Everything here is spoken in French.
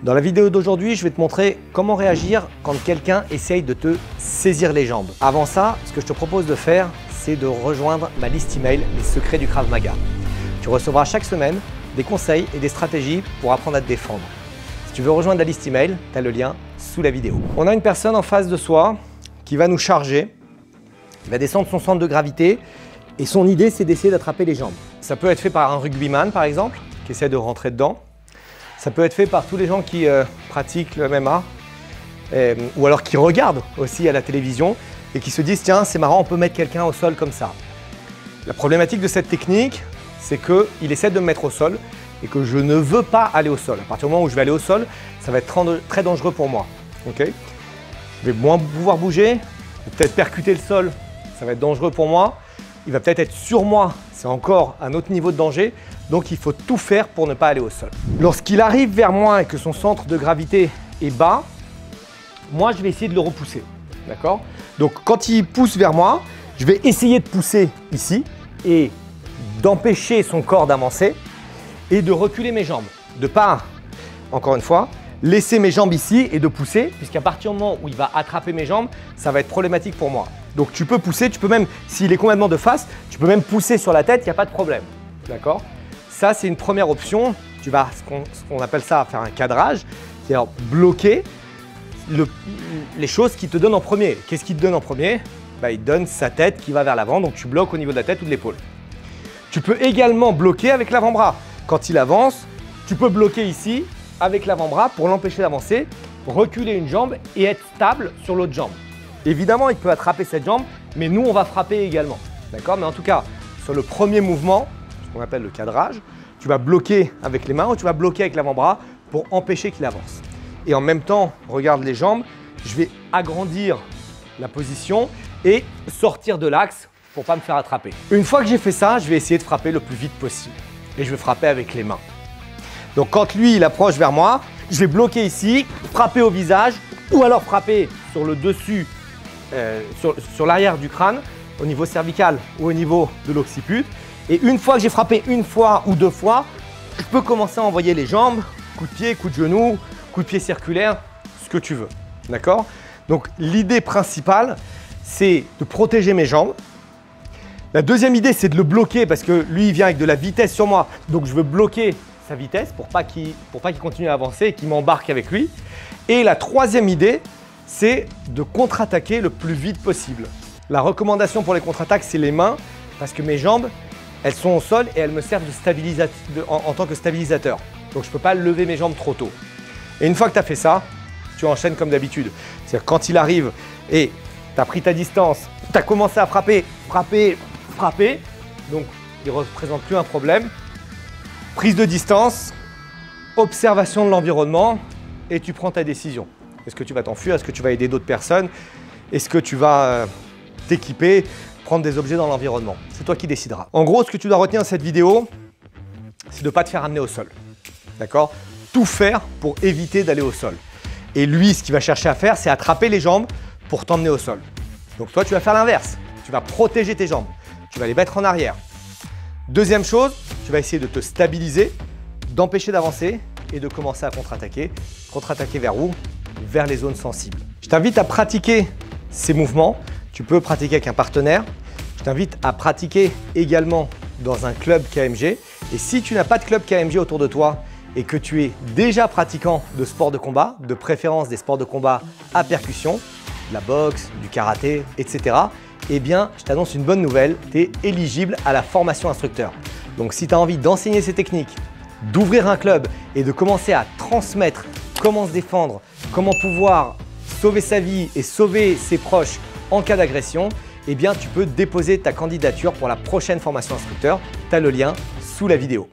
Dans la vidéo d'aujourd'hui, je vais te montrer comment réagir quand quelqu'un essaye de te saisir les jambes. Avant ça, ce que je te propose de faire, c'est de rejoindre ma liste email Les Secrets du Krav Maga. Tu recevras chaque semaine des conseils et des stratégies pour apprendre à te défendre. Si tu veux rejoindre la liste email, tu as le lien sous la vidéo. On a une personne en face de soi qui va nous charger. Il va descendre son centre de gravité et son idée, c'est d'essayer d'attraper les jambes. Ça peut être fait par un rugbyman, par exemple, qui essaie de rentrer dedans. Ça peut être fait par tous les gens qui pratiquent le MMA ou alors qui regardent aussi à la télévision et qui se disent « Tiens, c'est marrant, on peut mettre quelqu'un au sol comme ça ». La problématique de cette technique, c'est qu'il essaie de me mettre au sol et que je ne veux pas aller au sol. À partir du moment où je vais aller au sol, ça va être très dangereux pour moi. Okay, je vais moins pouvoir bouger, je vais peut-être percuter le sol, ça va être dangereux pour moi. Il va peut-être être sur moi, c'est encore un autre niveau de danger. Donc il faut tout faire pour ne pas aller au sol. Lorsqu'il arrive vers moi et que son centre de gravité est bas, moi je vais essayer de le repousser. D'accord? Donc quand il pousse vers moi, je vais essayer de pousser ici et d'empêcher son corps d'avancer et de reculer mes jambes. De pas, encore une fois, laisser mes jambes ici et de pousser, puisqu'à partir du moment où il va attraper mes jambes, ça va être problématique pour moi. Donc tu peux pousser, tu peux même, s'il est complètement de face, tu peux même pousser sur la tête, il n'y a pas de problème. D'accord? Ça, c'est une première option. Tu vas, ce qu'on appelle ça, faire un cadrage, c'est-à-dire bloquer les choses qui te donnent en premier. Qu'est-ce qui te donne en premier? Il te donne sa tête qui va vers l'avant, donc tu bloques au niveau de la tête ou de l'épaule. Tu peux également bloquer avec l'avant-bras. Quand il avance, tu peux bloquer ici avec l'avant-bras pour l'empêcher d'avancer, reculer une jambe et être stable sur l'autre jambe. Évidemment, il peut attraper cette jambe, mais nous, on va frapper également. D'accord? Mais en tout cas, sur le premier mouvement, ce qu'on appelle le cadrage, tu vas bloquer avec les mains ou tu vas bloquer avec l'avant-bras pour empêcher qu'il avance. Et en même temps, regarde les jambes, je vais agrandir la position et sortir de l'axe pour ne pas me faire attraper. Une fois que j'ai fait ça, je vais essayer de frapper le plus vite possible. Et je vais frapper avec les mains. Donc quand lui, il approche vers moi, je vais bloquer ici, frapper au visage ou alors frapper sur le dessus, sur l'arrière du crâne, au niveau cervical ou au niveau de l'occiput. Et une fois que j'ai frappé une fois ou deux fois, je peux commencer à envoyer les jambes, coup de pied, coup de genou, coup de pied circulaire, ce que tu veux. D'accord? Donc l'idée principale, c'est de protéger mes jambes. La deuxième idée, c'est de le bloquer parce que lui, il vient avec de la vitesse sur moi. Donc je veux bloquer sa vitesse pour pas qu'il continue à avancer et qu'il m'embarque avec lui. Et la troisième idée, c'est de contre-attaquer le plus vite possible. La recommandation pour les contre-attaques, c'est les mains parce que mes jambes, elles sont au sol et elles me servent en tant que stabilisateur. Donc je ne peux pas lever mes jambes trop tôt. Et une fois que tu as fait ça, tu enchaînes comme d'habitude. C'est-à-dire quand il arrive et tu as pris ta distance, tu as commencé à frapper, frapper, frapper. Donc il ne représente plus un problème. Prise de distance, observation de l'environnement et tu prends ta décision. Est-ce que tu vas t'enfuir? Est-ce que tu vas aider d'autres personnes? Est-ce que tu vas t'équiper? Prendre des objets dans l'environnement. C'est toi qui décideras. En gros, ce que tu dois retenir dans cette vidéo, c'est de ne pas te faire amener au sol. D'accord? Tout faire pour éviter d'aller au sol. Et lui, ce qu'il va chercher à faire, c'est attraper les jambes pour t'emmener au sol. Donc toi, tu vas faire l'inverse. Tu vas protéger tes jambes. Tu vas les mettre en arrière. Deuxième chose, tu vas essayer de te stabiliser, d'empêcher d'avancer et de commencer à contre-attaquer. Contre-attaquer vers où? Vers les zones sensibles. Je t'invite à pratiquer ces mouvements. Tu peux pratiquer avec un partenaire. Je t'invite à pratiquer également dans un club KMG. Et si tu n'as pas de club KMG autour de toi et que tu es déjà pratiquant de sport de combat, de préférence des sports de combat à percussion, de la boxe, du karaté, etc., eh bien, je t'annonce une bonne nouvelle, tu es éligible à la formation instructeur. Donc si tu as envie d'enseigner ces techniques, d'ouvrir un club et de commencer à transmettre comment se défendre, comment pouvoir sauver sa vie et sauver ses proches en cas d'agression, eh bien tu peux déposer ta candidature pour la prochaine formation instructeur. Tu as le lien sous la vidéo.